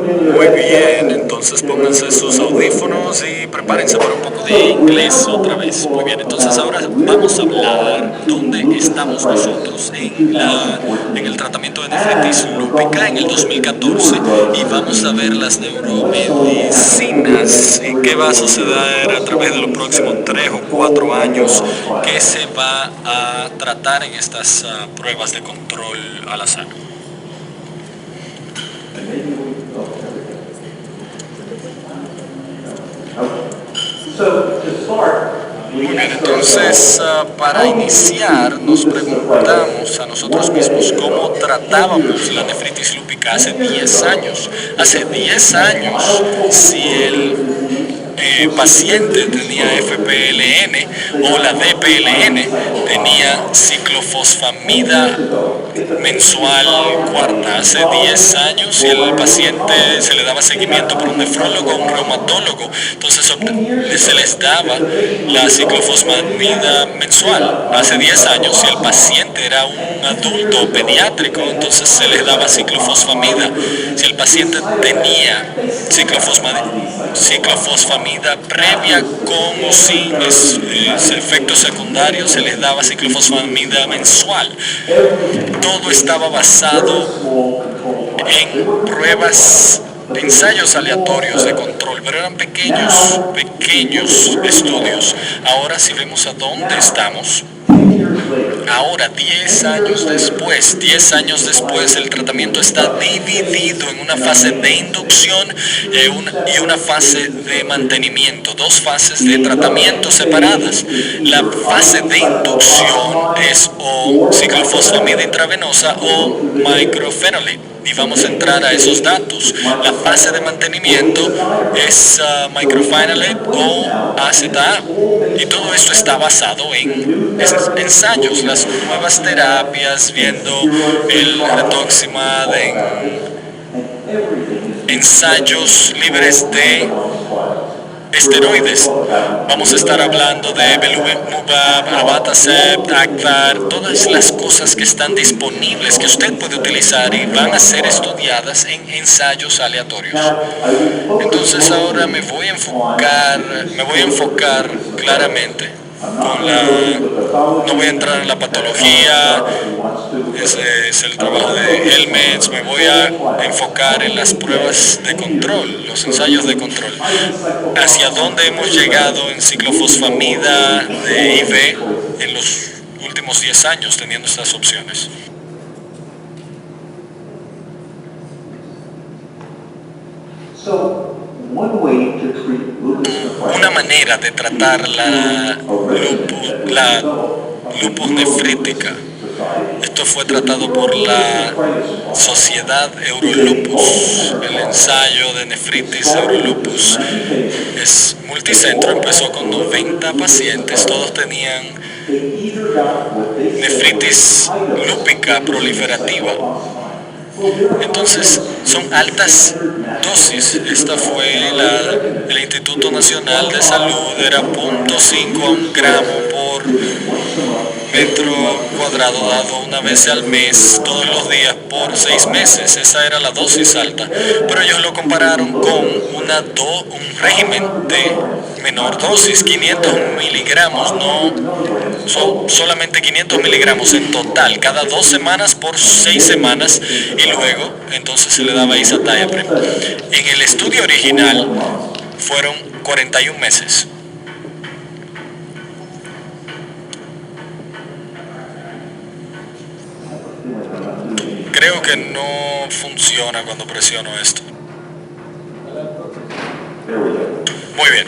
Muy bien, entonces pónganse sus audífonos y prepárense para un poco de inglés otra vez. Muy bien, entonces ahora vamos a hablar dónde estamos nosotros en el tratamiento de nefritis lúpica en el 2014 y vamos a ver las neuromedicinas y qué va a suceder a través de los próximos 3 o 4 años que se va a tratar en estas pruebas de control al azar. Muy bien, entonces para iniciar nos preguntamos a nosotros mismos cómo tratábamos la nefritis lúpica hace 10 años. Hace 10 años, si el paciente tenía FPLN o la DPLN, tenía ciclofosfamida mensual cuarta. Hace 10 años, si el paciente se le daba seguimiento por un nefrólogo o un reumatólogo, entonces se les daba la ciclofosfamida mensual. Hace 10 años, si el paciente era un adulto pediátrico, entonces se les daba ciclofosfamida. Si el paciente tenía ciclofosfamida previa con o sin efectos secundarios, se les daba ciclofosfamida mensual. Todo estaba basado en pruebas, ensayos aleatorios de control, pero eran pequeños estudios. Ahora si vemos a dónde estamos, ahora 10 años después, el tratamiento está dividido en una fase de inducción y una fase de mantenimiento, dos fases de tratamiento separadas. La fase de inducción es o ciclofosfamida intravenosa o mycophenolate. Y vamos a entrar a esos datos. La fase de mantenimiento es mycophenolate o AZA. Y todo esto está basado en ensayos, las nuevas terapias, viendo el rituximab en ensayos libres de esteroides. Vamos a estar hablando de belimumab, abatacept, Acthar, todas las cosas que están disponibles que usted puede utilizar y van a ser estudiadas en ensayos aleatorios. Entonces ahora me voy a enfocar claramente no voy a entrar en la patología, ese es el trabajo de Helmets. Me voy a enfocar en las pruebas de control, los ensayos de control. Hacia dónde hemos llegado en ciclofosfamida de IV en los últimos 10 años teniendo estas opciones. Una manera de tratar la lupus nefrítica. Esto fue tratado por la Sociedad Eurolupus. El ensayo de nefritis Eurolupus es multicentro, empezó con 90 pacientes, todos tenían nefritis lúpica proliferativa. Entonces son altas dosis. Esta fue el Instituto Nacional de Salud, era 0.5 a 1 gramo por metro cuadrado dado una vez al mes, todos los días por 6 meses. Esa era la dosis alta, pero ellos lo compararon con un régimen de menor dosis, 500 miligramos, solamente 500 miligramos en total, cada 2 semanas por 6 semanas, y luego entonces se le daba isatioprim. En el estudio original fueron 41 meses. Creo que no funciona cuando presiono esto. Muy bien.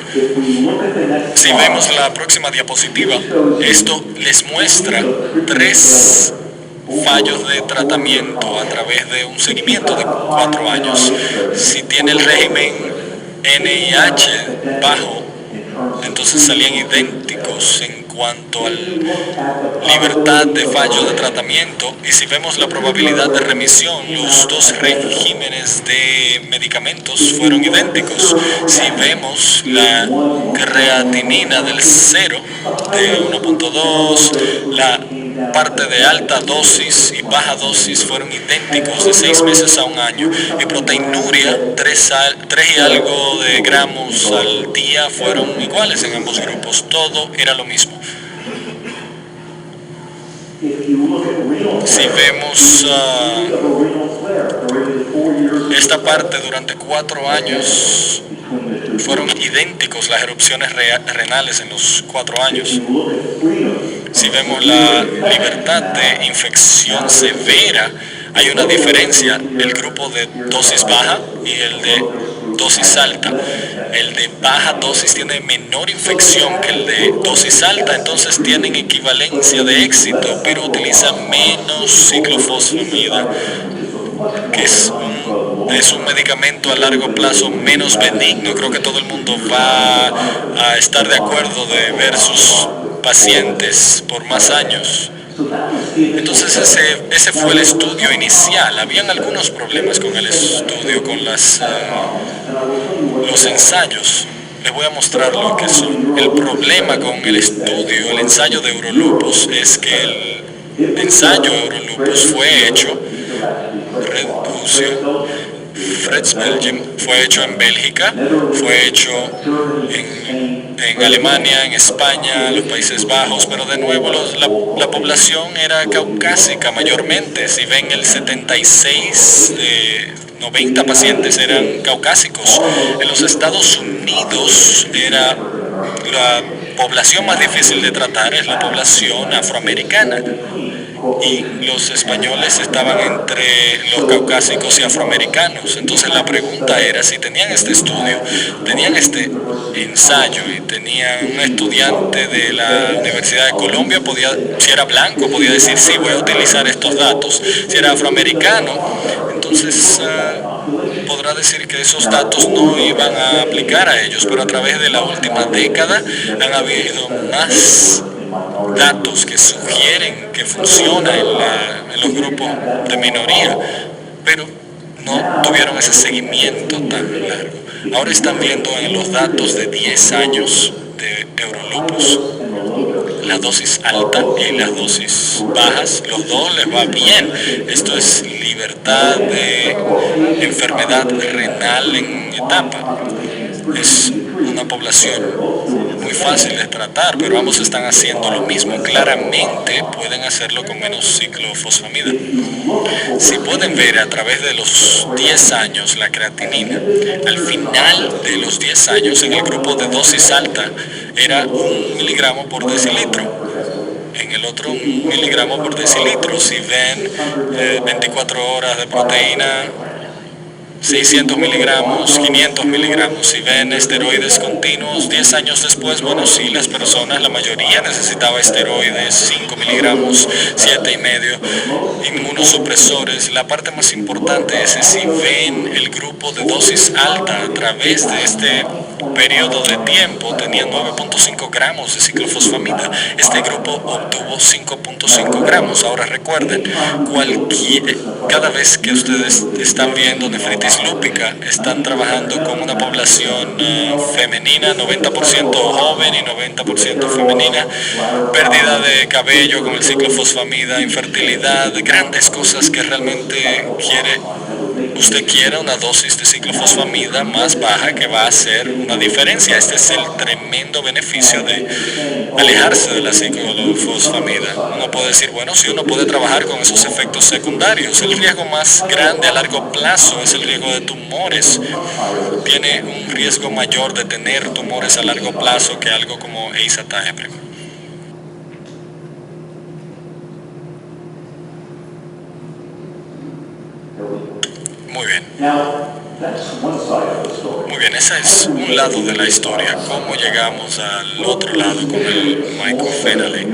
Si vemos la próxima diapositiva, esto les muestra 3 fallos de tratamiento a través de un seguimiento de 4 años. Si tiene el régimen NIH bajo, entonces salían idénticos en cuanto a libertad de fallo de tratamiento. Y si vemos la probabilidad de remisión, los 2 regímenes de medicamentos fueron idénticos. Si vemos la creatinina del 0 de 1.2, la parte de alta dosis y baja dosis fueron idénticos de 6 meses a un año, y proteinuria 3 y algo de gramos al día fueron iguales en ambos grupos. Todo era lo mismo. Si vemos esta parte, durante 4 años fueron idénticos las erupciones renales en los 4 años. Si vemos la libertad de infección severa, hay una diferencia: el grupo de dosis baja y el de dosis alta. El de baja dosis tiene menor infección que el de dosis alta, entonces tienen equivalencia de éxito, pero utilizan menos ciclofosfamida, que es un medicamento a largo plazo menos benigno. Creo que todo el mundo va a estar de acuerdo de ver sus pacientes por más años. Entonces ese fue el estudio inicial. Habían algunos problemas con el estudio, con los ensayos. Les voy a mostrar lo que son. El problema con el estudio, el ensayo de Eurolupus, es que el ensayo Eurolupus fue hecho Freds Belgium, fue hecho en Bélgica, fue hecho en Alemania, en España, los Países Bajos, pero de nuevo la población era caucásica mayormente. Si ven, el 76 de 90 pacientes eran caucásicos. En los Estados Unidos era la población más difícil de tratar, es la población afroamericana. Y los españoles estaban entre los caucásicos y afroamericanos. Entonces la pregunta era, si tenían este estudio, tenían este ensayo y tenían un estudiante de la Universidad de Colombia, si era blanco, podía decir, sí, voy a utilizar estos datos. Si era afroamericano, entonces podrá decir que esos datos no iban a aplicar a ellos. Pero a través de la última década han habido más datos que sugieren que funciona en los grupos de minoría, pero no tuvieron ese seguimiento tan largo. Ahora están viendo en los datos de 10 años de Eurolupus, la dosis alta y las dosis bajas, los dos les va bien. Esto es libertad de enfermedad renal en etapa. Es una población muy fácil de tratar, pero ambos están haciendo lo mismo. Claramente pueden hacerlo con menos ciclofosfamida. Si pueden ver a través de los 10 años la creatinina, al final de los 10 años en el grupo de dosis alta era 1 miligramo por decilitro. En el otro 1 miligramo por decilitro. Si ven 24 horas de proteína, 600 miligramos, 500 miligramos. Si ven esteroides continuos, 10 años después, bueno, sí, las personas, la mayoría necesitaba esteroides, 5 miligramos, 7 y medio, inmunosupresores. La parte más importante es que si ven el grupo de dosis alta a través de este periodo de tiempo, tenía 9.5 gramos de ciclofosfamida. Este grupo obtuvo 5.5 gramos. Ahora recuerden, cada vez que ustedes están viendo nefritis lúpica, están trabajando con una población femenina, 90% joven y 90% femenina, pérdida de cabello con el ciclofosfamida, infertilidad, grandes cosas que realmente usted quiere una dosis de ciclofosfamida más baja que va a hacer una diferencia. Este es el tremendo beneficio de alejarse de la ciclofosfamida. Uno puede decir, bueno, si uno puede trabajar con esos efectos secundarios, el riesgo más grande a largo plazo es el riesgo de tumores. Tiene un riesgo mayor de tener tumores a largo plazo que algo como ACE/ATAEPREC. Muy bien. Muy bien, ese es un lado de la historia. ¿Cómo llegamos al otro lado con el mycophenolate?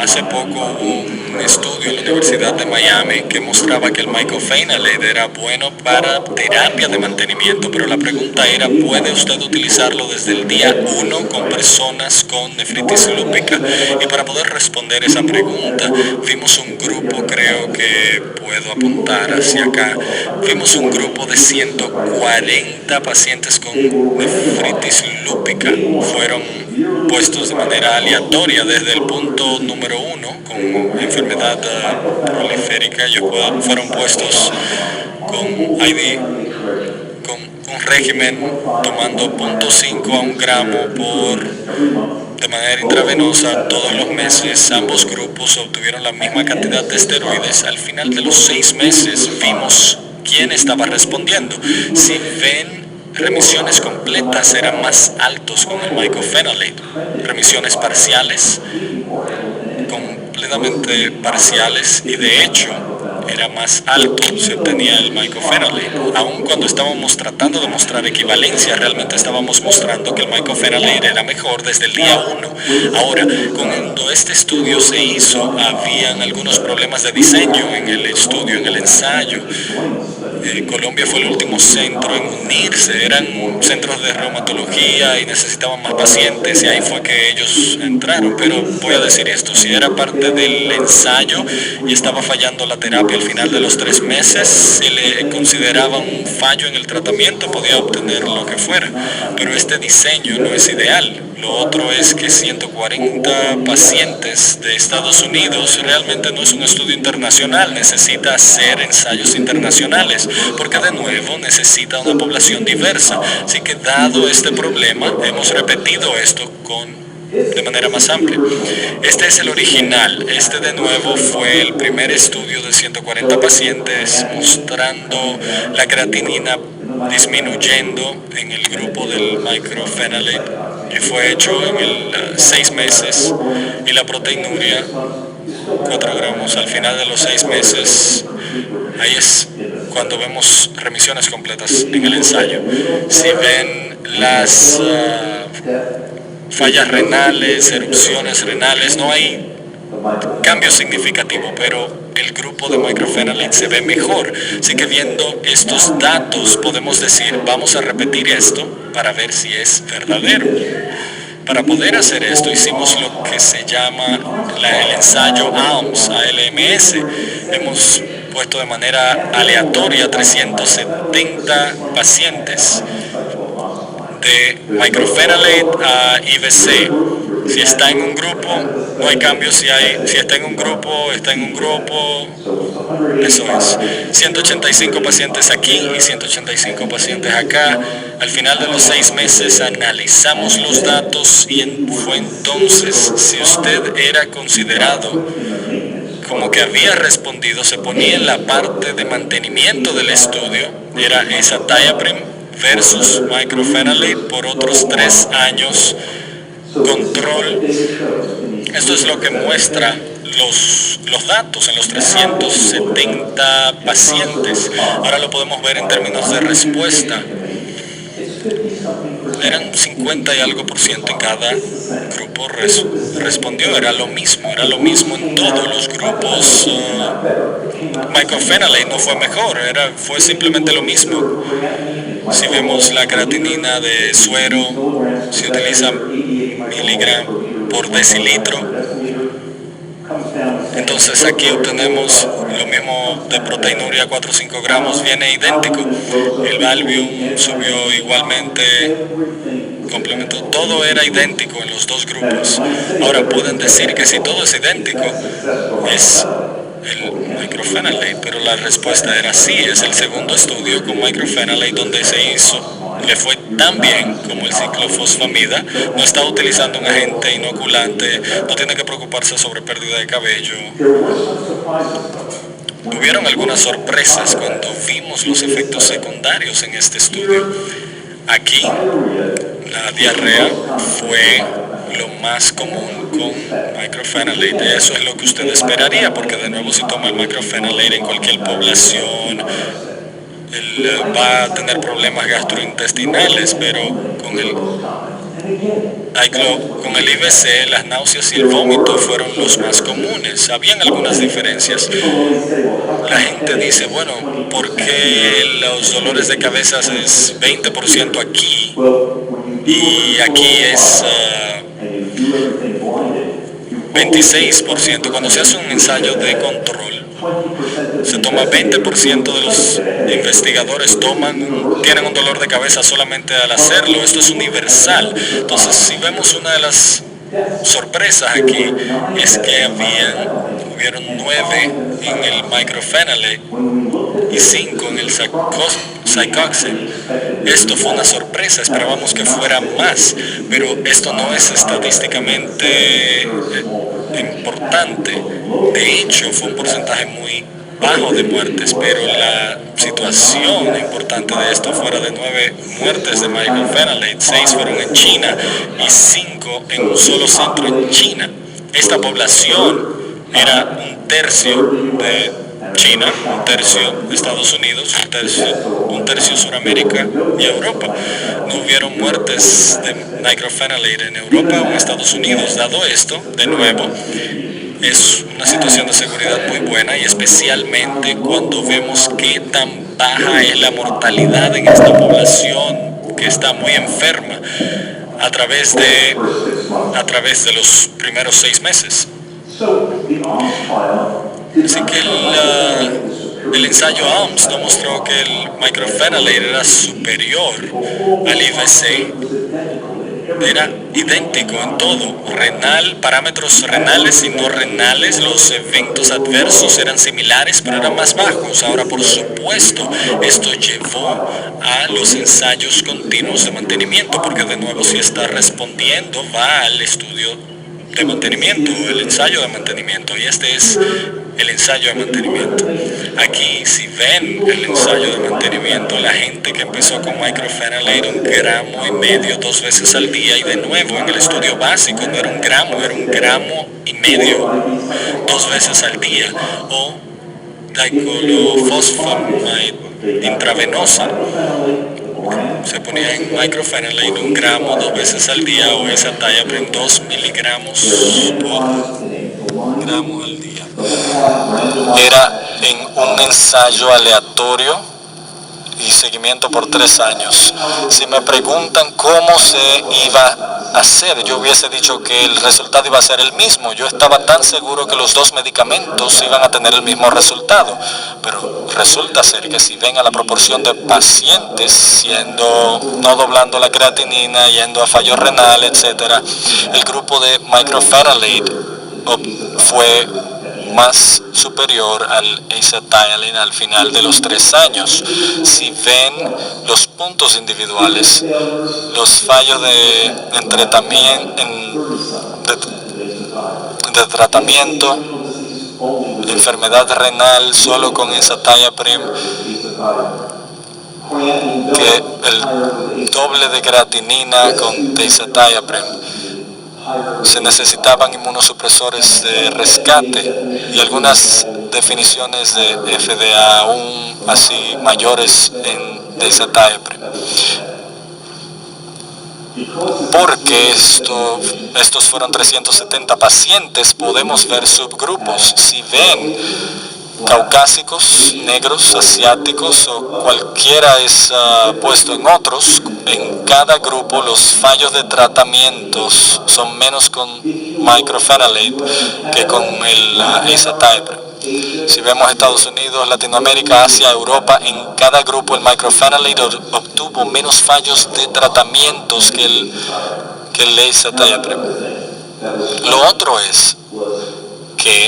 Hace poco hubo un estudio en la Universidad de Miami que mostraba que el mycophenolate era bueno para terapia de mantenimiento, pero la pregunta era, ¿puede usted utilizarlo desde el día 1 con personas con nefritis lúpica? Y para poder responder esa pregunta, vimos un grupo, creo que puedo apuntar hacia acá, vimos un grupo de 140 pacientes con nefritis lúpica. Fueron puestos de manera aleatoria desde el punto número 1 con enfermedad proliférica. Ellos fueron puestos con ID, con un régimen tomando 0.5 a 1 gramo de manera intravenosa todos los meses. Ambos grupos obtuvieron la misma cantidad de esteroides. Al final de los 6 meses vimos quién estaba respondiendo. Si ven, remisiones completas eran más altos con el mycophenolate. Remisiones parciales, completamente parciales, y de hecho era más alto se obtenía el mycophenolate. Aun cuando estábamos tratando de mostrar equivalencia, realmente estábamos mostrando que el mycophenolate era mejor desde el día 1. Ahora, cuando este estudio se hizo, habían algunos problemas de diseño en el estudio, en el ensayo. Colombia fue el último centro en unirse, eran centros de reumatología y necesitaban más pacientes, y ahí fue que ellos entraron. Pero voy a decir esto, si era parte del ensayo y estaba fallando la terapia al final de los 3 meses, se le consideraba un fallo en el tratamiento, podía obtener lo que fuera, pero este diseño no es ideal. Lo otro es que 140 pacientes de Estados Unidos realmente no es un estudio internacional, necesita hacer ensayos internacionales, porque de nuevo necesita una población diversa. Así que dado este problema, hemos repetido esto de manera más amplia. Este es el original. Este de nuevo fue el primer estudio de 140 pacientes mostrando la creatinina disminuyendo en el grupo del mycophenolate, y fue hecho en 6 meses, y la proteinuria 4 gramos al final de los 6 meses. Ahí es cuando vemos remisiones completas en el ensayo. Si ven las fallas renales, erupciones renales, no hay cambio significativo, pero el grupo de mycophenolate se ve mejor. Así que viendo estos datos podemos decir, vamos a repetir esto para ver si es verdadero. Para poder hacer esto hicimos lo que se llama el ensayo ALMS. Hemos puesto de manera aleatoria 370 pacientes de mycophenolate a IVC. Si está en un grupo, no hay cambio. Si está en un grupo, está en un grupo. Eso es. 185 pacientes aquí y 185 pacientes acá. Al final de los 6 meses analizamos los datos, y fue entonces, si usted era considerado como que había respondido, se ponía en la parte de mantenimiento del estudio, era esa Diaprim versus mycophenolate por otros 3 años. Control. Esto es lo que muestra los datos en los 370 pacientes. Ahora lo podemos ver en términos de respuesta. Eran 50 y algo % en cada grupo respondió. Era lo mismo en todos los grupos. Mycophenolate no fue mejor, fue simplemente lo mismo. Si vemos la creatinina de suero, se utiliza miligramo por decilitro. Entonces aquí obtenemos lo mismo de proteinuria, 4 o 5 gramos, viene idéntico. El Albium subió igualmente, complementó, todo era idéntico en los 2 grupos. Ahora pueden decir que si todo es idéntico, es el mycophenolate, pero la respuesta era sí. Es el segundo estudio con mycophenolate donde se hizo, le fue tan bien como el ciclofosfamida. No está utilizando un agente inoculante, no tiene que preocuparse sobre pérdida de cabello. Hubieron algunas sorpresas cuando vimos los efectos secundarios en este estudio. Aquí la diarrea fue lo más común con mycophenolate. Eso es lo que usted esperaría, porque de nuevo si toma el mycophenolate en cualquier población, él va a tener problemas gastrointestinales, pero con el IVC las náuseas y el vómito fueron los más comunes. Habían algunas diferencias. La gente dice, bueno, ¿por qué los dolores de cabeza es 20% aquí y aquí es 26%? Cuando se hace un ensayo de control, se toma 20% de los investigadores tienen un dolor de cabeza solamente al hacerlo. Esto es universal. Entonces, si vemos una de las sorpresas aquí, es que hubieron hubieron 9 en el mycophenolate y 5 en el Cycoxib. Esto fue una sorpresa, esperábamos que fuera más, pero esto no es estadísticamente importante. De hecho, fue un porcentaje muy bajo de muertes, pero la situación importante de esto fuera de 9 muertes de mycophenolate, 6 fueron en China y 5 en un solo centro en China. Esta población era un tercio de China, un tercio de Estados Unidos, un tercio Sudamérica y Europa. No hubieron muertes de mycophenolate en Europa o en Estados Unidos. Dado esto, de nuevo, es una situación de seguridad muy buena, y especialmente cuando vemos qué tan baja es la mortalidad en esta población que está muy enferma a través de los primeros 6 meses. Así que el ensayo ALMS demostró que el mycophenolate era superior al IVC. Era idéntico en todo, parámetros renales y no renales, los eventos adversos eran similares, pero eran más bajos. Ahora, por supuesto, esto llevó a los ensayos continuos de mantenimiento, porque de nuevo, si está respondiendo, va al estudio de mantenimiento, el ensayo de mantenimiento, y este es el ensayo de mantenimiento. Aquí, si ven el ensayo de mantenimiento, la gente que empezó con mycophenolate 1,5 gramos 2 veces al día, y de nuevo en el estudio básico no era 1 gramo, era 1,5 gramos 2 veces al día, o dicolofosfamide intravenosa. Se ponía en mycophenolate 1 gramo 2 veces al día, o azathioprine 2 miligramos por gramo al día. Era en un ensayo aleatorio y seguimiento por 3 años. Si me preguntan cómo se iba a hacer, yo hubiese dicho que el resultado iba a ser el mismo. Yo estaba tan seguro que los 2 medicamentos iban a tener el mismo resultado, pero resulta ser que si ven a la proporción de pacientes no doblando la creatinina, yendo a fallo renal, etcétera, el grupo de mycophenolate fue más superior al azathioprine al final de los 3 años. Si ven los puntos individuales, los fallos de tratamiento, enfermedad renal solo con azathioprine, que el doble de creatinina con azathioprine. Se necesitaban inmunosupresores de rescate y algunas definiciones de FDA aún así mayores en azathioprine. Porque estos fueron 370 pacientes, podemos ver subgrupos. Si ven caucásicos, negros, asiáticos o cualquiera es puesto en otros, en cada grupo los fallos de tratamientos son menos con mycophenolate que con el azathioprine. Si vemos Estados Unidos, Latinoamérica, Asia, Europa, en cada grupo el mycophenolate obtuvo menos fallos de tratamientos que el azathioprine. Lo otro es que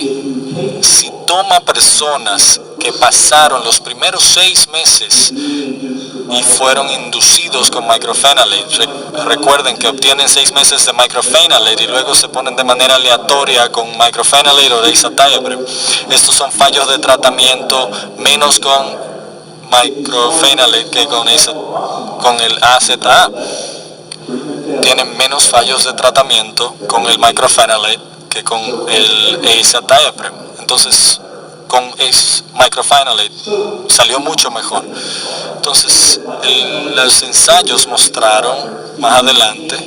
si toma personas que pasaron los primeros 6 meses y fueron inducidos con mycophenolate, recuerden que obtienen 6 meses de mycophenolate y luego se ponen de manera aleatoria con mycophenolate o azathioprine. Estos son fallos de tratamiento menos con mycophenolate que con el AZA. Tienen menos fallos de tratamiento con el mycophenolate que con el azathioprine. Entonces, con mycophenolate salió mucho mejor. Entonces, los ensayos mostraron más adelante,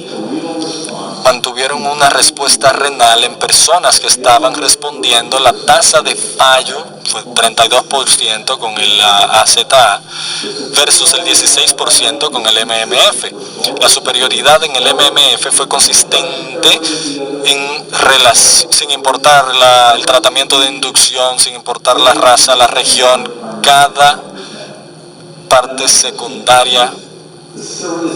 mantuvieron una respuesta renal en personas que estaban respondiendo. La tasa de fallo fue 32% con el AZA versus el 16% con el MMF. La superioridad en el MMF fue consistente sin importar el tratamiento de inducción, sin importar la raza, la región, cada parte secundaria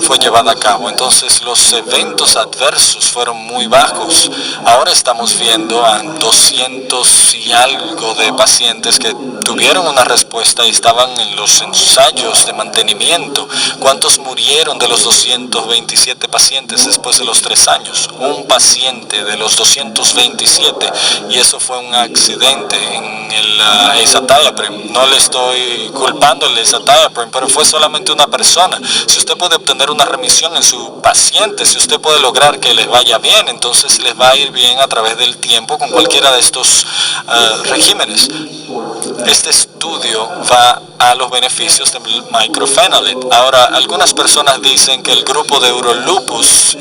fue llevada a cabo. Entonces los eventos adversos fueron muy bajos. Ahora estamos viendo a 200 y algo de pacientes que tuvieron una respuesta y estaban en los ensayos de mantenimiento. ¿Cuántos murieron de los 227 pacientes después de los 3 años? Un paciente de los 227, y eso fue un accidente en el azathioprine. No le estoy culpando el azathioprine, pero fue solamente una persona. Si usted puede obtener una remisión en su paciente, si usted puede lograr que les vaya bien, entonces les va a ir bien a través del tiempo con cualquiera de estos regímenes. Este estudio va a los beneficios del mycophenolate. Ahora, algunas personas dicen que el grupo de Eurolupus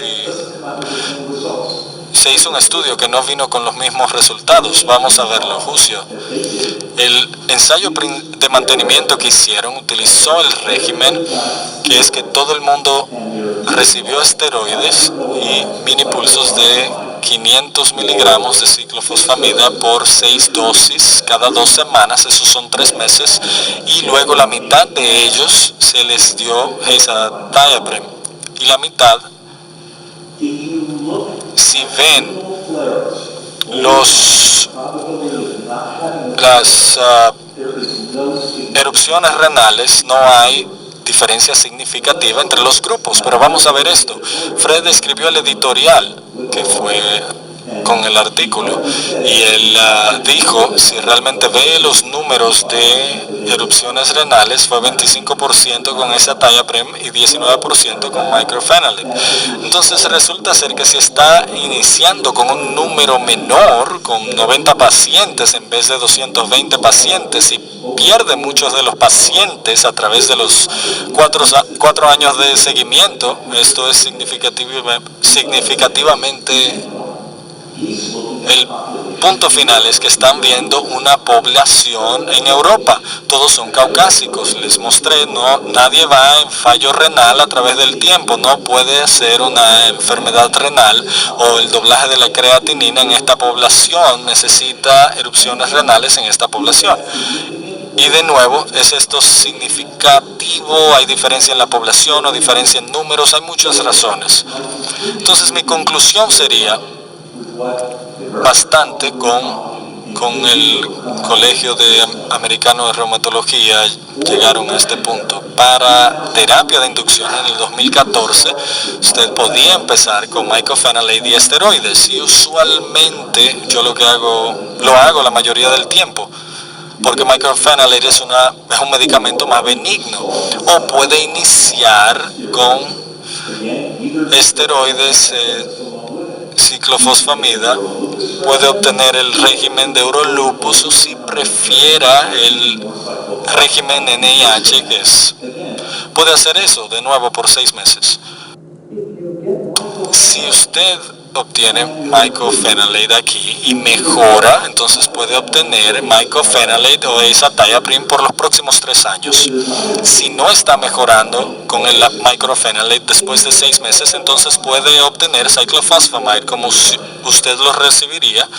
se hizo un estudio que no vino con los mismos resultados. Vamos a verlo, Jucio. El ensayo de mantenimiento que hicieron utilizó el régimen, que es que todo el mundo recibió esteroides y minipulsos de 500 miligramos de ciclofosfamida por 6 dosis cada 2 semanas, esos son 3 meses, y luego la mitad de ellos se les dio azathioprine y la mitad. Si ven las erupciones renales, no hay diferencia significativa entre los grupos, pero vamos a ver esto. Fred escribió el editorial, que fue con el artículo, y él dijo, si realmente ve los números de erupciones renales, fue 25% con azathioprine y 19% con mycophenolate. Entonces resulta ser que si está iniciando con un número menor, con 90 pacientes en vez de 220 pacientes, y pierde muchos de los pacientes a través de los 4 años de seguimiento, esto es significativamente. El punto final es que están viendo una población en Europa, todos son caucásicos, les mostré, nadie va en fallo renal a través del tiempo, no puede ser una enfermedad renal o el doblaje de la creatinina en esta población, necesita erupciones renales en esta población. Y de nuevo, ¿es esto significativo? ¿Hay diferencia en la población o diferencia en números? Hay muchas razones. Entonces mi conclusión sería, bastante con el Colegio Americano de Reumatología llegaron a este punto. Para terapia de inducción en el 2014, usted podía empezar con mycophenolate y esteroides, y usualmente yo lo hago la mayoría del tiempo, porque mycophenolate es un medicamento más benigno, o puede iniciar con esteroides, ciclofosfamida, puede obtener el régimen de Eurolupus, o si prefiera el régimen NIH, puede hacer eso de nuevo por 6 meses. Si usted obtiene mycophenolate aquí y mejora, entonces puede obtener mycophenolate o azathioprine por los próximos 3 años. Si no está mejorando con el mycophenolate después de 6 meses, entonces puede obtener cyclophosphamide, como usted lo recibiría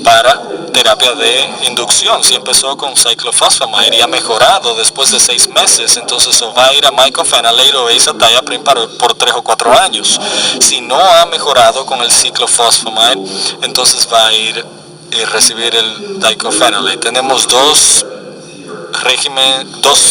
para terapia de inducción. Si empezó con cyclophosphamide y ha mejorado después de 6 meses, entonces va a ir a mycophenolate o azathioprine por 3 o 4 años. Si no ha mejorado con el ciclophosphamide, entonces va a ir y recibir el diclofenolate. Tenemos dos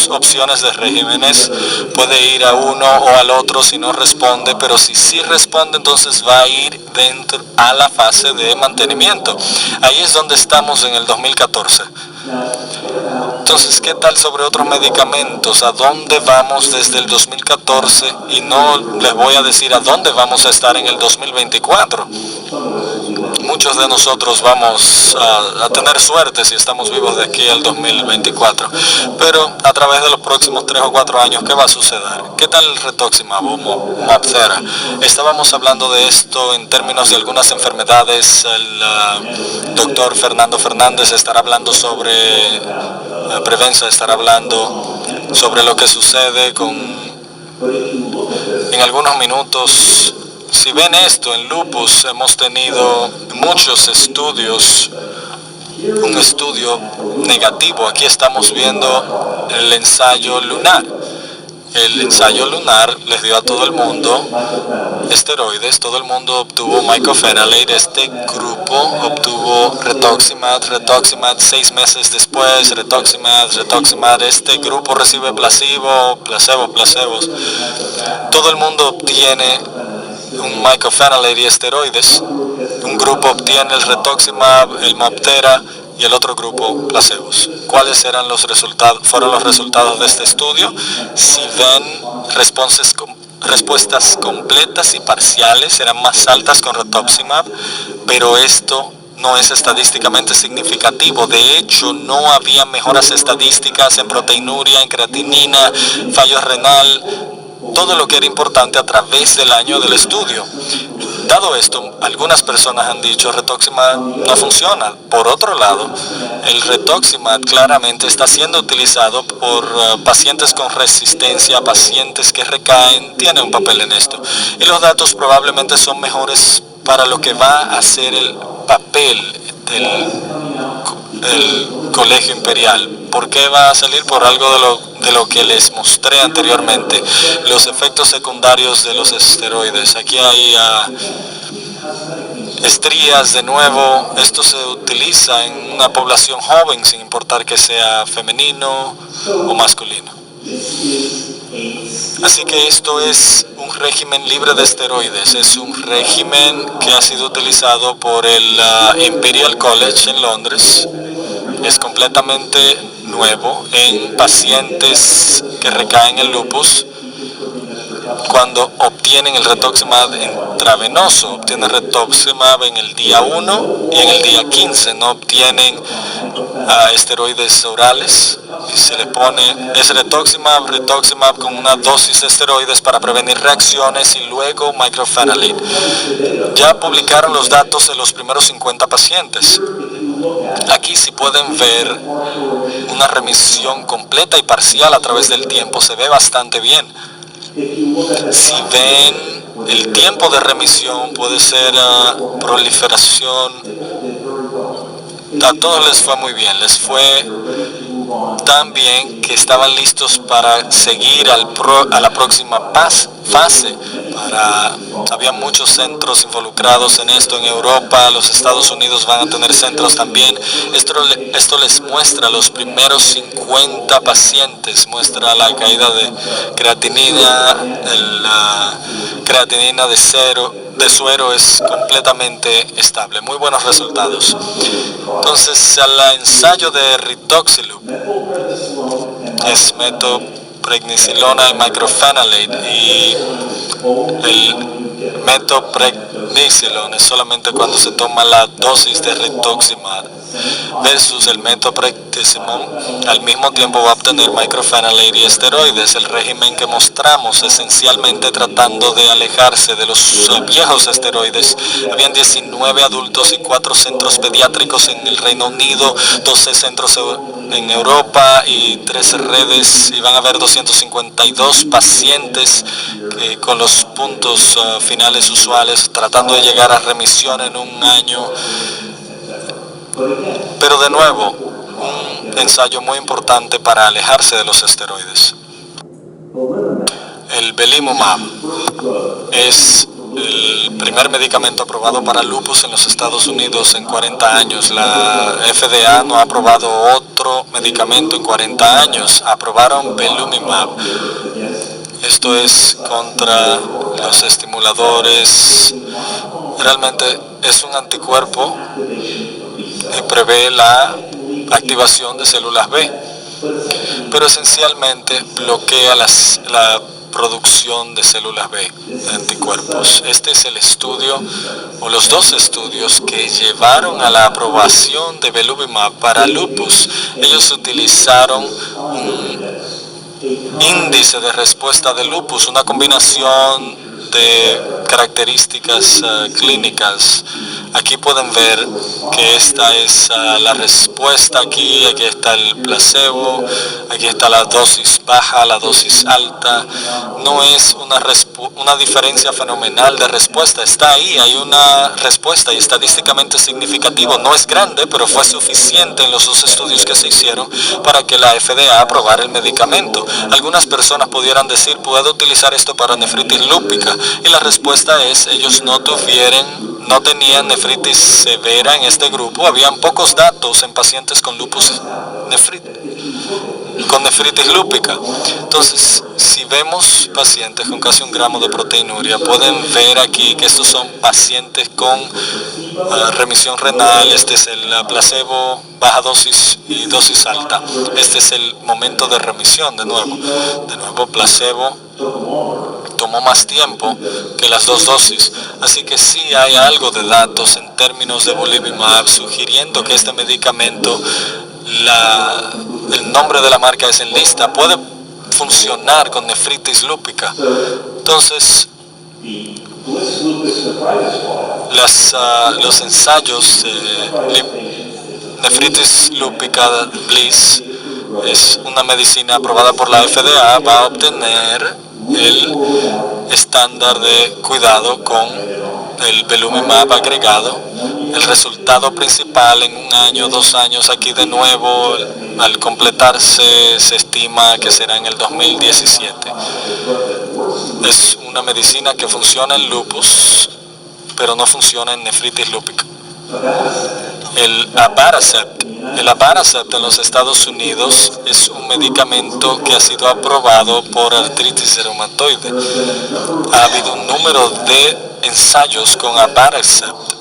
opciones de regímenes, puede ir a uno o al otro si no responde, pero si sí responde, entonces va a ir dentro a la fase de mantenimiento. Ahí es donde estamos en el 2014. Entonces, ¿qué tal sobre otros medicamentos? ¿A dónde vamos desde el 2014? Y no les voy a decir a dónde vamos a estar en el 2024. Muchos de nosotros vamos a tener suerte si estamos vivos de aquí al 2024. Pero a través de los próximos 3 o 4 años, ¿qué va a suceder? ¿Qué tal el rituximab o MabThera? Estábamos hablando de esto en términos de algunas enfermedades. El doctor Fernando Fernández estará hablando sobre Prevenza, estará hablando sobre lo que sucede en algunos minutos. Si ven esto en lupus, hemos tenido muchos estudios, un estudio negativo. Aquí estamos viendo el ensayo lunar, El ensayo lunar les dio a todo el mundo esteroides, todo el mundo obtuvo mycophenolate. Este grupo obtuvo rituximab 6 meses después, rituximab. Este grupo recibe placebos. Todo el mundo obtiene un mycophenolate y esteroides. Un grupo obtiene el rituximab, el MabThera, y el otro grupo placebos. ¿Cuáles fueron los resultados de este estudio? Si ven respuestas completas y parciales, eran más altas con rituximab, pero esto no es estadísticamente significativo. De hecho, no había mejoras estadísticas en proteinuria, en creatinina, fallo renal, todo lo que era importante a través del año del estudio. Dado esto, algunas personas han dicho rituximab no funciona. Por otro lado, el rituximab claramente está siendo utilizado por pacientes con resistencia, pacientes que recaen, tiene un papel en esto. Y los datos probablemente son mejores para lo que va a ser el papel del Colegio Imperial. ¿Por qué va a salir? Por algo de lo que les mostré anteriormente, los efectos secundarios de los esteroides. Aquí hay estrías de nuevo. Esto se utiliza en una población joven, sin importar que sea femenino o masculino. Así que esto es un régimen libre de esteroides, es un régimen que ha sido utilizado por el Imperial College en Londres. Es completamente nuevo en pacientes que recaen en lupus. Cuando obtienen el rituximab intravenoso, obtienen rituximab en el día 1 y en el día 15, no obtienen esteroides orales, y se le pone ese rituximab con una dosis de esteroides para prevenir reacciones y luego mycophenolate. Ya publicaron los datos de los primeros 50 pacientes. Aquí sí pueden ver una remisión completa y parcial a través del tiempo, se ve bastante bien. Si ven el tiempo de remisión, puede ser proliferación. A todos les fue muy bien, les fue tan bien que estaban listos para seguir a la próxima fase. Había muchos centros involucrados en esto en Europa, los Estados Unidos van a tener centros también. Esto les muestra los primeros 50 pacientes, muestra la caída de creatinina, la creatinina de suero es completamente estable, muy buenos resultados. Entonces, el ensayo de rituximab es metoprednisolona y mycophenolate, y el metoprednisolona es solamente cuando se toma la dosis de rituximab versus el metoprednisolona. Al mismo tiempo va a obtener mycophenolate y esteroides. El régimen que mostramos esencialmente tratando de alejarse de los viejos esteroides. Habían 19 adultos y 4 centros pediátricos en el Reino Unido, 12 centros en Europa y 13 redes, y van a haber 252 pacientes con los puntos finales usuales, tratando de llegar a remisión en un año. Pero de nuevo, un ensayo muy importante para alejarse de los esteroides. El belimumab es el primer medicamento aprobado para lupus en los Estados Unidos en 40 años. La FDA no ha aprobado otro medicamento en 40 años. Aprobaron belimumab. Esto es contra los estimuladores. Realmente es un anticuerpo que prevé la activación de células B, pero esencialmente bloquea la producción de células B, de anticuerpos. Este es el estudio, o los dos estudios que llevaron a la aprobación de belimumab para lupus. Ellos utilizaron un índice de respuesta de lupus, una combinación de características clínicas. Aquí pueden ver que esta es la respuesta. Aquí está el placebo, aquí está la dosis baja, la dosis alta. No es una diferencia fenomenal de respuesta. Está ahí, hay una respuesta y estadísticamente significativo. No es grande, pero fue suficiente en los dos estudios que se hicieron para que la FDA aprobara el medicamento. Algunas personas pudieran decir, ¿puedo utilizar esto para nefritis lúpica? Y la respuesta es, ellos no tenían nefritis severa en este grupo. Habían pocos datos en pacientes con nefritis lúpica. Entonces, si vemos pacientes con casi 1 gramo de proteinuria, pueden ver aquí que estos son pacientes con remisión renal. Este es el placebo, baja dosis y dosis alta. Este es el momento de remisión de nuevo. Placebo tomó más tiempo que las dos dosis, así que sí hay algo de datos en términos de Golimumab sugiriendo que este medicamento, el nombre de la marca es en lista, puede funcionar con nefritis lúpica. Entonces, los ensayos de nefritis lúpica BLISS es una medicina aprobada por la FDA, va a obtener el estándar de cuidado con el Golimumab agregado. El resultado principal en 1 año, 2 años, aquí de nuevo, al completarse, se estima que será en el 2017. Es una medicina que funciona en lupus, pero no funciona en nefritis lúpica. El Abatacept en los Estados Unidos es un medicamento que ha sido aprobado por artritis reumatoide. Ha habido un número de ensayos con Abatacept.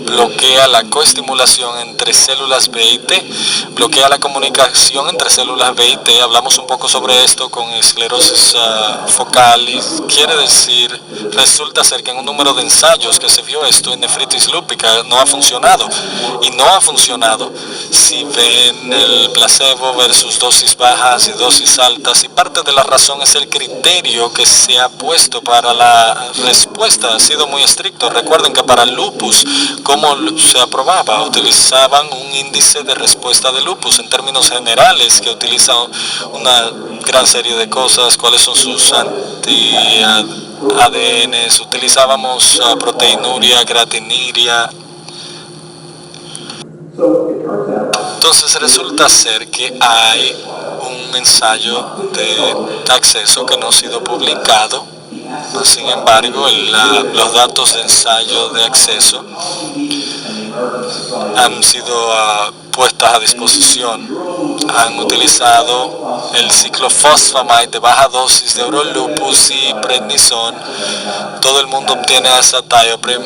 Bloquea la coestimulación entre células B y T, bloquea la comunicación entre células B y T. Hablamos un poco sobre esto con esclerosis focal y quiere decir, resulta ser que en un número de ensayos que se vio esto en nefritis lúpica no ha funcionado. Y no ha funcionado si ven el placebo versus dosis bajas y dosis altas, y parte de la razón es el criterio que se ha puesto para la respuesta. Ha sido muy estricto. Recuerden que para lupus, ¿cómo se aprobaba? Utilizaban un índice de respuesta de lupus en términos generales, que utiliza una gran serie de cosas. ¿Cuáles son sus anti-ADNs? Utilizábamos proteinuria, creatiniria. Entonces resulta ser que hay un ensayo de acceso que no ha sido publicado. Sin embargo, los datos de ensayo de acceso han sido puestas a disposición. Han utilizado el ciclofosfamide de baja dosis de Eurolupus y prednisone. Todo el mundo obtiene azathioprine,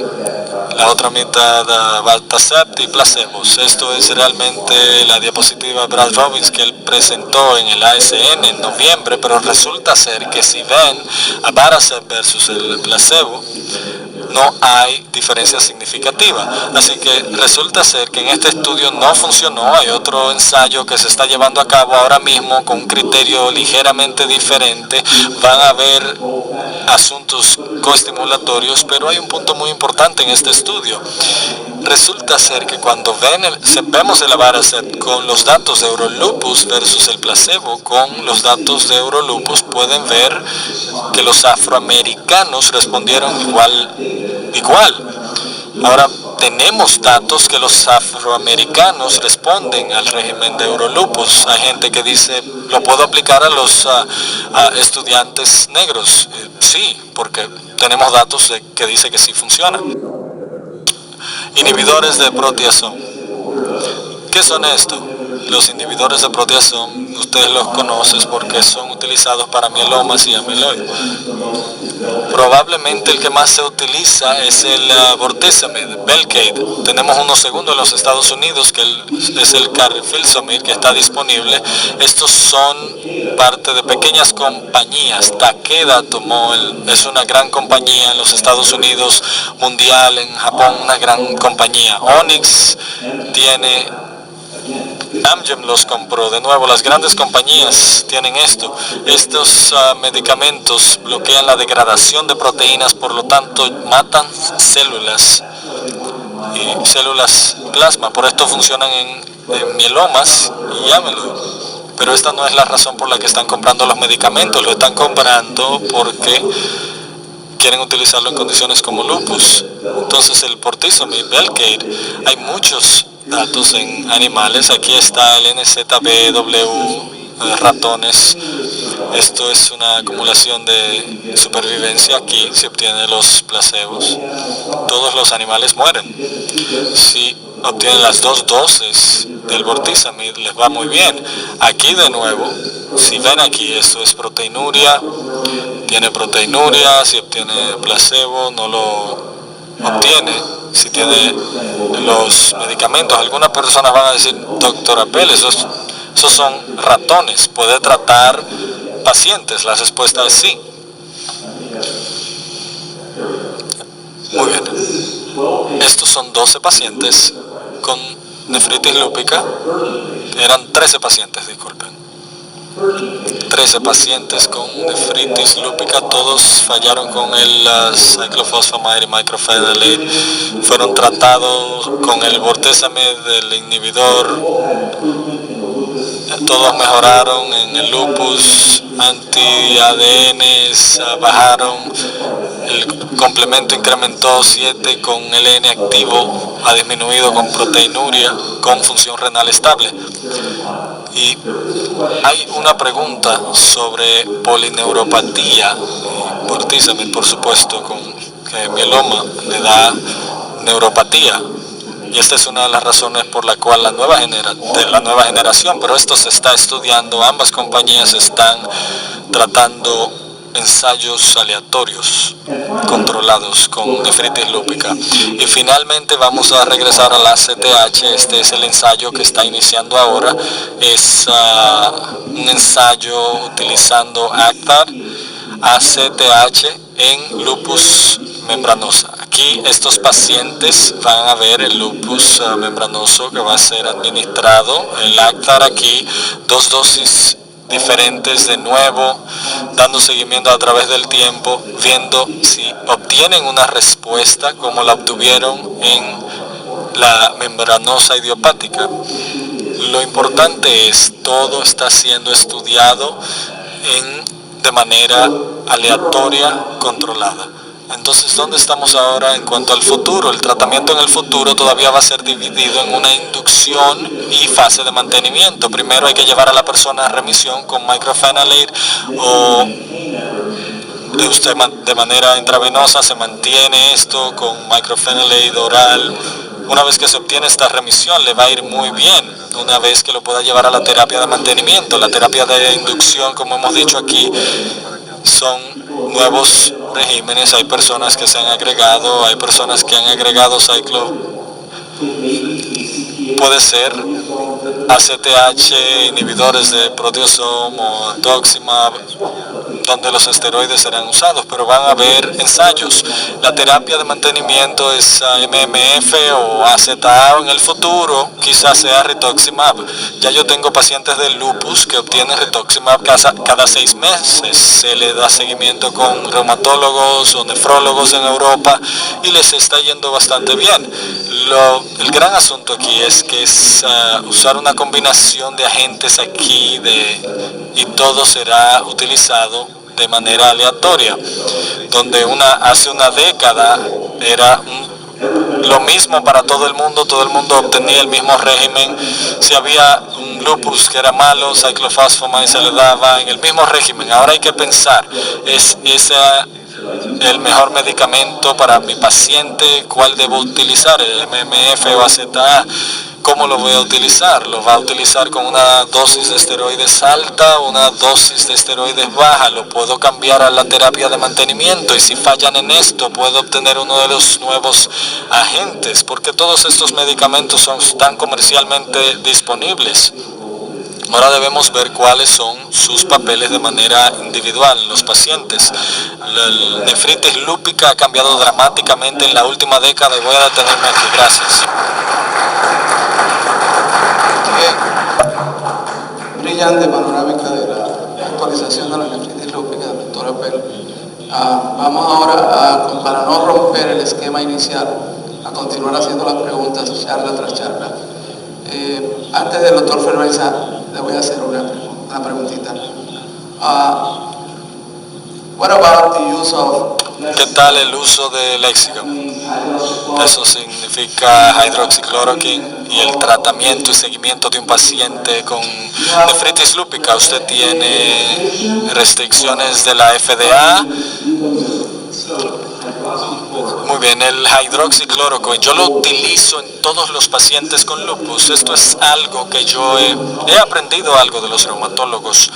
la otra mitad Abatacept y placebos. Esto es realmente la diapositiva Brad Robbins que él presentó en el ASN en noviembre, pero resulta ser que si ven Abatacept versus el placebo, no hay diferencia significativa. Así que resulta ser que en este estudio no funcionó. Hay otro ensayo que se está llevando a cabo ahora mismo con un criterio ligeramente diferente. Van a haber asuntos coestimulatorios, pero hay un punto muy importante en este estudio. Resulta ser que cuando vemos el Abatacept con los datos de Eurolupus versus el placebo con los datos de Eurolupus, pueden ver que los afroamericanos respondieron igual. Ahora tenemos datos que los afroamericanos responden al régimen de Eurolupus. Hay gente que dice, ¿lo puedo aplicar a los estudiantes negros? Sí, porque tenemos datos que dice que sí funciona. Inhibidores de proteasoma. ¿Qué son estos? Los inhibidores de proteasoma, ustedes los conocen porque son utilizados para mielomas y amiloides. Probablemente el que más se utiliza es el bortezomib, Velcade. Tenemos uno segundo en los Estados Unidos que es el carfilzomib, que está disponible. Estos son parte de pequeñas compañías. Takeda es una gran compañía en los Estados Unidos, mundial, en Japón una gran compañía. Onyx tiene Amgen los compró. De nuevo, las grandes compañías tienen esto. Estos medicamentos bloquean la degradación de proteínas, por lo tanto matan células y células plasma. Por esto funcionan en mielomas y amyloid. Pero esta no es la razón por la que están comprando los medicamentos. Lo están comprando porque quieren utilizarlo en condiciones como lupus. Entonces el bortezomib, Velcade, hay muchos datos en animales. Aquí está el NZBW, ratones. Esto es una acumulación de supervivencia. Aquí se obtienen los placebos. Todos los animales mueren. Si obtienen las 2 dosis del bortezomib, les va muy bien. Aquí de nuevo, si ven aquí, esto es proteinuria. Tiene proteinuria. Si obtiene placebo, no lo obtiene. Si tiene los medicamentos, algunas personas van a decir, doctor Appel, esos son ratones, ¿puede tratar pacientes? La respuesta es sí. Muy bien. Estos son 12 pacientes con nefritis lúpica. Eran 13 pacientes, disculpen. 13 pacientes con nefritis lúpica, todos fallaron con el cyclophosphamide y mycophenolate. Fueron tratados con el bortezomib, el inhibidor. Todos mejoraron en el lupus, anti-ADNs bajaron, el complemento incrementó 7 con LN activo, ha disminuido con proteinuria, con función renal estable. Y hay una pregunta sobre polineuropatía, bortezomib, por supuesto, con que mieloma le da neuropatía. Y esta es una de las razones por la cual la nueva generación, pero esto se está estudiando, ambas compañías están tratando ensayos aleatorios controlados con nefritis lúpica. Y finalmente vamos a regresar a la ACTH. Este es el ensayo que está iniciando ahora. Es un ensayo utilizando ACTH en lupus membranosa. Aquí estos pacientes van a ver el lupus membranoso que va a ser administrado. El ACTAR aquí, 2 dosis diferentes de nuevo, dando seguimiento a través del tiempo, viendo si obtienen una respuesta como la obtuvieron en la membranosa idiopática. Lo importante es, todo está siendo estudiado de manera aleatoria, controlada. Entonces, ¿dónde estamos ahora en cuanto al futuro? El tratamiento en el futuro todavía va a ser dividido en una inducción y fase de mantenimiento. Primero hay que llevar a la persona a remisión con mycophenolate o usted de manera intravenosa se mantiene esto con mycophenolate oral. Una vez que se obtiene esta remisión, le va a ir muy bien. Una vez que lo pueda llevar a la terapia de mantenimiento, la terapia de inducción, como hemos dicho aquí, son nuevos regímenes. Hay personas que se han agregado, hay personas que han agregado puede ser ACTH, inhibidores de proteasoma o doximab, donde los esteroides serán usados, pero van a haber ensayos. La terapia de mantenimiento es MMF o AZA, en el futuro quizás sea rituximab. Ya yo tengo pacientes de lupus que obtienen rituximab cada 6 meses. Se le da seguimiento con reumatólogos o nefrólogos en Europa y les está yendo bastante bien. El gran asunto aquí es que es usar una combinación de agentes aquí y todo será utilizado de manera aleatoria, donde hace una década era lo mismo para todo el mundo obtenía el mismo régimen. Si había un lupus que era malo, cyclophosphamide se le daba en el mismo régimen. Ahora hay que pensar, ¿es el mejor medicamento para mi paciente? ¿Cuál debo utilizar? ¿El MMF o AZA? ¿Cómo lo voy a utilizar? ¿Lo va a utilizar con una dosis de esteroides alta o una dosis de esteroides baja? ¿Lo puedo cambiar a la terapia de mantenimiento? Y si fallan en esto, ¿puedo obtener uno de los nuevos agentes? Porque todos estos medicamentos están comercialmente disponibles. Ahora debemos ver cuáles son sus papeles de manera individual en los pacientes. La nefritis lúpica ha cambiado dramáticamente en la última década y voy a detenerme aquí. Gracias. brillante panorámica de la actualización de la nefritis lúpica del doctor Appel. Vamos ahora, para no romper el esquema inicial, a continuar haciendo las preguntas charla tras charla. Antes del doctor Fervenza, le voy a hacer una preguntita. What about the use of... ¿Qué tal el uso de Lexicon? Eso significa hidroxicloroquine y el tratamiento y seguimiento de un paciente con nefritis lúpica. ¿Usted tiene restricciones de la FDA? Muy bien, el hidroxicloroquine yo lo utilizo en todos los pacientes con lupus. Esto es algo que yo he aprendido algo de los reumatólogos.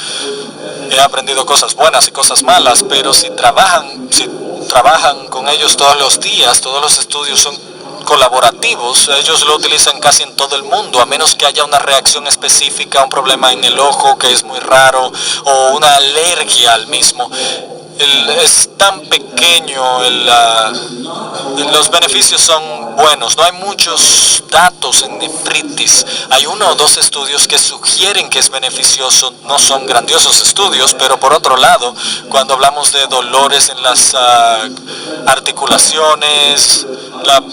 He aprendido cosas buenas y cosas malas, pero si trabajan con ellos todos los días, todos los estudios son colaborativos, ellos lo utilizan casi en todo el mundo, a menos que haya una reacción específica, un problema en el ojo que es muy raro o una alergia al mismo. Es tan pequeño, los beneficios son buenos, no hay muchos datos en nefritis, hay 1 o 2 estudios que sugieren que es beneficioso, no son grandiosos estudios, pero por otro lado, cuando hablamos de dolores en las articulaciones, la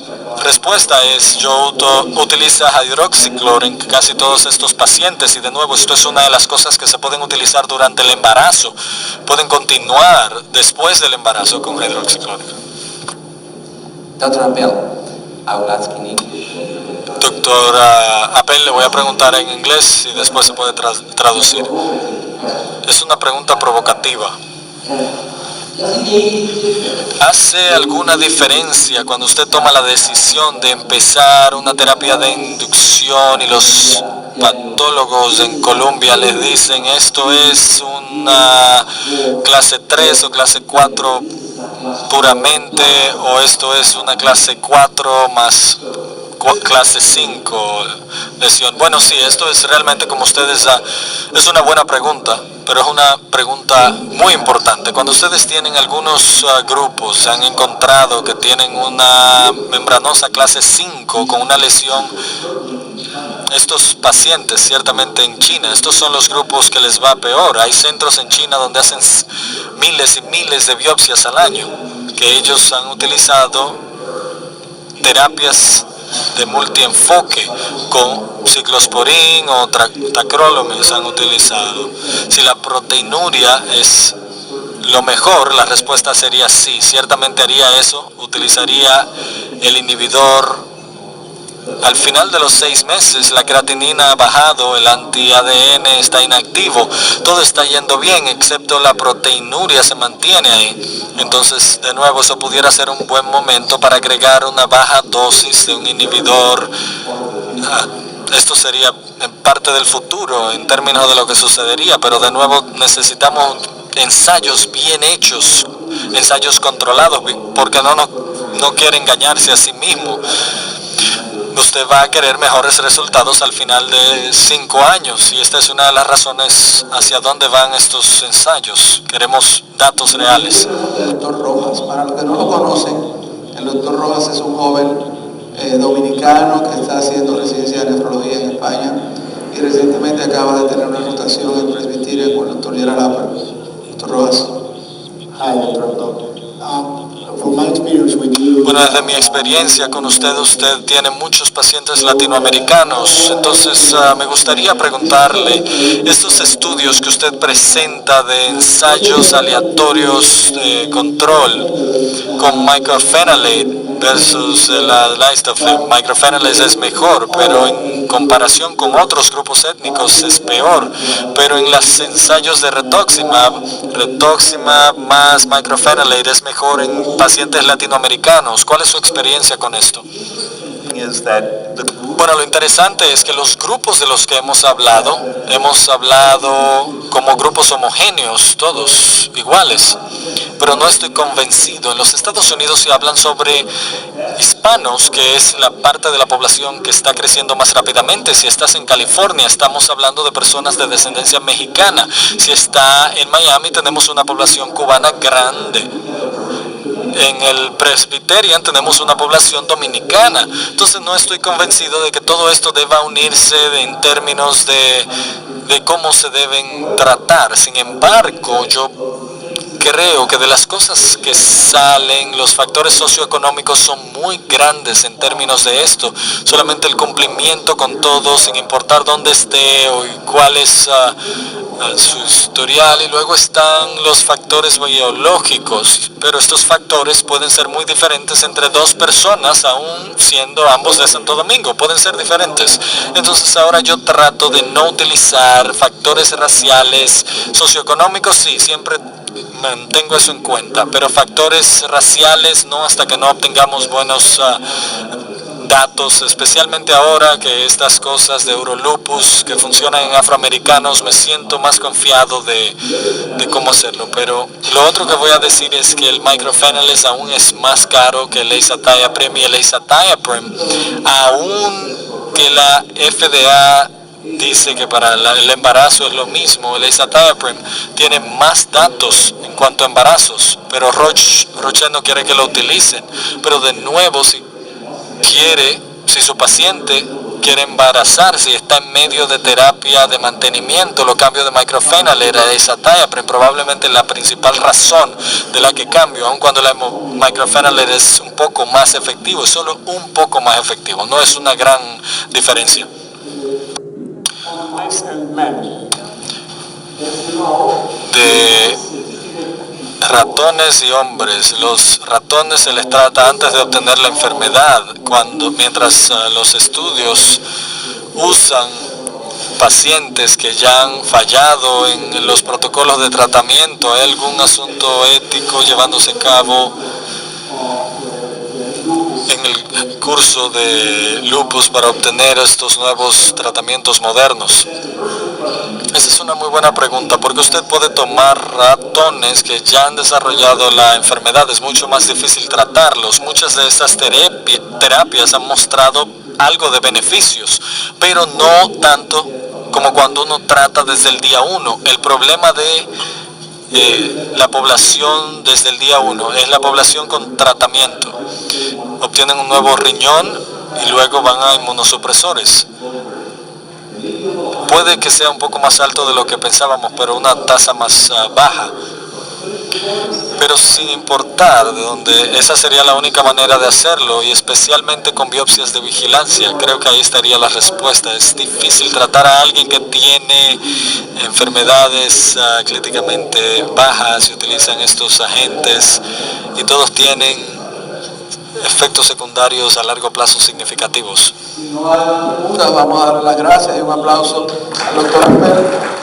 respuesta es, yo utilizo hidroxicloroquine en casi todos estos pacientes, y de nuevo, esto es una de las cosas que se pueden utilizar durante el embarazo, pueden continuar después del embarazo con hidroxicloroquine. Dr. Appel, I will ask in English. Doctor Appel, le voy a preguntar en inglés y después se puede traducir. Es una pregunta provocativa. ¿Hace alguna diferencia cuando usted toma la decisión de empezar una terapia de inducción y los patólogos en Colombia les dicen esto es una clase 3 o clase 4 puramente, o esto es una clase 4 más clase 5 lesión? Bueno, sí, esto es realmente, como ustedes, es una buena pregunta, pero es una pregunta muy importante. Cuando ustedes tienen algunos grupos, se han encontrado que tienen una membranosa clase 5 con una lesión, estos pacientes, ciertamente en China, estos son los grupos que les va peor. Hay centros en China donde hacen miles y miles de biopsias al año, que ellos han utilizado terapias de multienfoque con ciclosporín o tacrolimus han utilizado. Si la proteinuria es lo mejor, la respuesta sería sí, ciertamente haría eso, utilizaría el inhibidor. Al final de los 6 meses la creatinina ha bajado, el anti-ADN está inactivo, todo está yendo bien, excepto la proteinuria se mantiene ahí. Entonces, de nuevo, eso pudiera ser un buen momento para agregar una baja dosis de un inhibidor. Esto sería en parte del futuro en términos de lo que sucedería, pero de nuevo necesitamos ensayos bien hechos, ensayos controlados, porque no quiere engañarse a sí mismo. Usted va a querer mejores resultados al final de 5 años, y esta es una de las razones hacia dónde van estos ensayos. Queremos datos reales. El doctor Rojas, para los que no lo conocen, el doctor Rojas es un joven dominicano que está haciendo residencia de nefrología en España y recientemente acaba de tener una rotación en Presbiterio con el doctor Gerald Appel. Doctor Rojas. Hi, Dr. Appel. From my experience with you, bueno, desde mi experiencia con usted tiene muchos pacientes latinoamericanos, entonces me gustaría preguntarle, estos estudios que usted presenta de ensayos aleatorios de control con mycophenolate versus la Lysoflip, mycophenolate es mejor, pero en comparación con otros grupos étnicos es peor, pero en los ensayos de rituximab más mycophenolate es mejor en pacientes latinoamericanos. ¿Cuál es su experiencia con esto? Bueno, lo interesante es que los grupos de los que hemos hablado como grupos homogéneos, todos iguales, pero no estoy convencido. En los Estados Unidos se hablan sobre hispanos, que es la parte de la población que está creciendo más rápidamente. Si estás en California, estamos hablando de personas de descendencia mexicana. Si está en Miami, tenemos una población cubana grande. En el Presbyterian tenemos una población dominicana. Entonces no estoy convencido de que todo esto deba unirse en términos de de cómo se deben tratar. Sin embargo, yo creo que de las cosas que salen, los factores socioeconómicos son muy grandes en términos de esto. Solamente el cumplimiento con todo, sin importar dónde esté o cuál es su historial, y luego están los factores biológicos, pero estos factores pueden ser muy diferentes entre dos personas, aún siendo ambos de Santo Domingo, pueden ser diferentes. Entonces ahora yo trato de no utilizar factores raciales, socioeconómicos, sí, siempre mantengo eso en cuenta, pero factores raciales no, hasta que no obtengamos buenos datos, especialmente ahora que estas cosas de Eurolupus que funcionan en afroamericanos, me siento más confiado de cómo hacerlo. Pero lo otro que voy a decir es que el microfenales aún es más caro que el azathioprine, y el azathioprine, aún que la FDA dice que para el embarazo es lo mismo, el azathioprine tiene más datos en cuanto a embarazos, pero Roche no quiere que lo utilicen. Pero de nuevo, si su paciente quiere embarazarse y está en medio de terapia de mantenimiento, lo cambio de microfenales a azathioprine, probablemente la principal razón de la que cambio, aun cuando el microfenales es un poco más efectivo, es solo un poco más efectivo, no es una gran diferencia. De ratones y hombres, los ratones se les trata antes de obtener la enfermedad, mientras los estudios usan pacientes que ya han fallado en los protocolos de tratamiento. ¿Hay algún asunto ético llevándose a cabo en el curso de lupus para obtener estos nuevos tratamientos modernos? Esa es una muy buena pregunta, porque usted puede tomar ratones que ya han desarrollado la enfermedad, es mucho más difícil tratarlos. Muchas de estas terapias han mostrado algo de beneficios, pero no tanto como cuando uno trata desde el día 1. El problema de la población desde el día 1 es la población con tratamiento. Obtienen un nuevo riñón y luego van a inmunosupresores. Puede que sea un poco más alto de lo que pensábamos, pero una tasa más baja. Pero sin importar de dónde, esa sería la única manera de hacerlo, y especialmente con biopsias de vigilancia. Creo que ahí estaría la respuesta. Es difícil tratar a alguien que tiene enfermedades clínicamente bajas y utilizan estos agentes, y todos tienen efectos secundarios a largo plazo significativos. Si no hay preguntas, vamos a darle las gracias y un aplauso al doctor Pérez.